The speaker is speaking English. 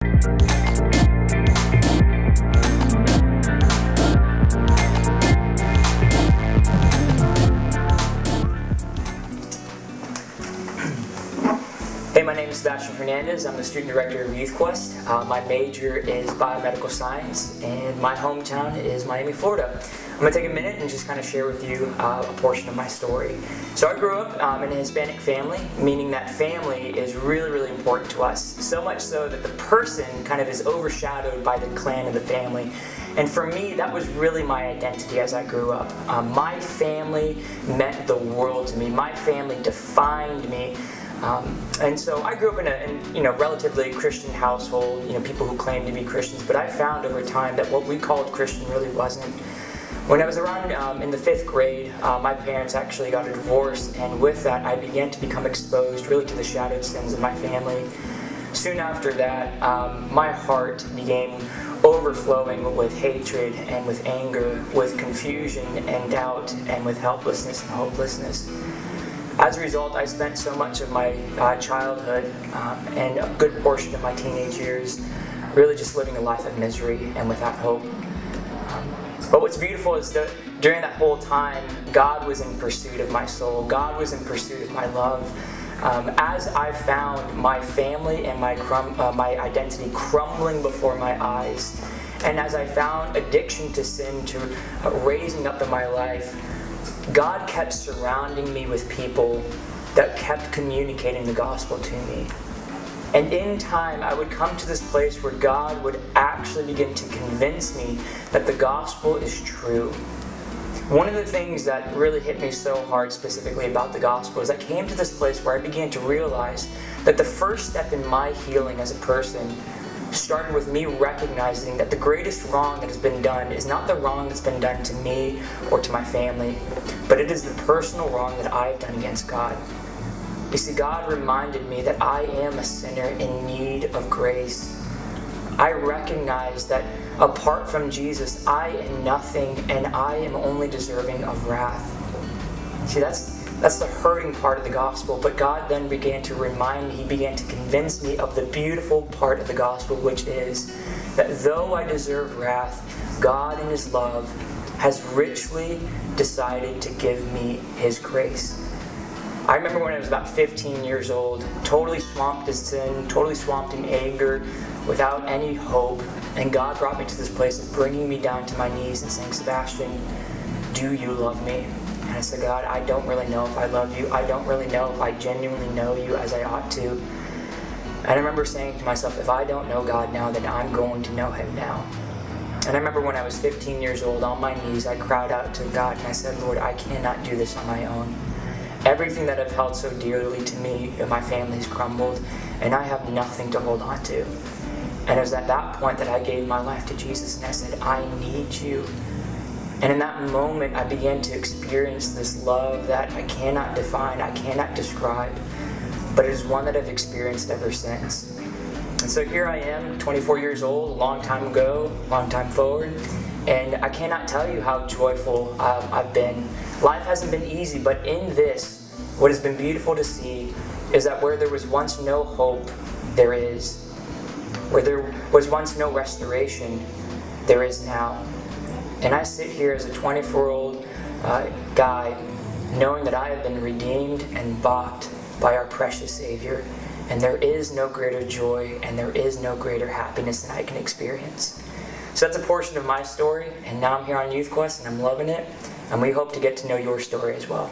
Hey, my name is Sebastian Hernandez. I'm the Student Director of YouthQuest. My major is Biomedical Science, and my hometown is Miami, Florida. I'm going to take a minute and just kind of share with you a portion of my story. So I grew up in a Hispanic family, meaning that family is really, really important to us. So much so that the person kind of is overshadowed by the clan and the family. And for me, that was really my identity as I grew up. My family meant the world to me. My family defined me. And so I grew up in a relatively Christian household, people who claimed to be Christians, but I found over time that what we called Christian really wasn't. When I was around in the 5th grade, my parents actually got a divorce, and with that I began to become exposed really to the shadowed sins of my family. Soon after that, my heart became overflowing with hatred and with anger, with confusion and doubt, and with helplessness and hopelessness. As a result, I spent so much of my childhood and a good portion of my teenage years really just living a life of misery and without hope. But what's beautiful is that during that whole time, God was in pursuit of my soul. God was in pursuit of my love. As I found my family and my identity crumbling before my eyes, and as I found addiction to sin to raising up in my life, God kept surrounding me with people that kept communicating the gospel to me. And in time, I would come to this place where God would actually begin to convince me that the gospel is true. One of the things that really hit me so hard specifically about the gospel is I came to this place where I began to realize that the first step in my healing as a person started with me recognizing that the greatest wrong that has been done is not the wrong that's been done to me or to my family, but it is the personal wrong that I have done against God. You see, God reminded me that I am a sinner in need of grace. I recognize that apart from Jesus, I am nothing and I am only deserving of wrath. See, that's the hurting part of the gospel, but God then began to remind me, He began to convince me of the beautiful part of the gospel, which is that though I deserve wrath, God in His love has richly decided to give me His grace. I remember when I was about 15 years old, totally swamped in sin, totally swamped in anger, without any hope, and God brought me to this place of bringing me down to my knees and saying, "Sebastian, do you love me?" And I said, "God, I don't really know if I love you. I don't really know if I genuinely know you as I ought to." And I remember saying to myself, if I don't know God now, then I'm going to know Him now. And I remember when I was 15 years old, on my knees, I cried out to God and I said, "Lord, I cannot do this on my own. Everything that I've held so dearly to me and my family's crumbled, and I have nothing to hold on to." And it was at that point that I gave my life to Jesus and I said, "I need you." And in that moment, I began to experience this love that I cannot define, I cannot describe, but it is one that I've experienced ever since. And so here I am, 24 years old, a long time ago, long time forward, and I cannot tell you how joyful I've been. Life hasn't been easy, but in this, what has been beautiful to see is that where there was once no hope, there is. Where there was once no restoration, there is now. And I sit here as a 24-year-old guy, knowing that I have been redeemed and bought by our precious Savior. And there is no greater joy and there is no greater happiness than I can experience. So that's a portion of my story, and now I'm here on YouthQuest and I'm loving it. And we hope to get to know your story as well.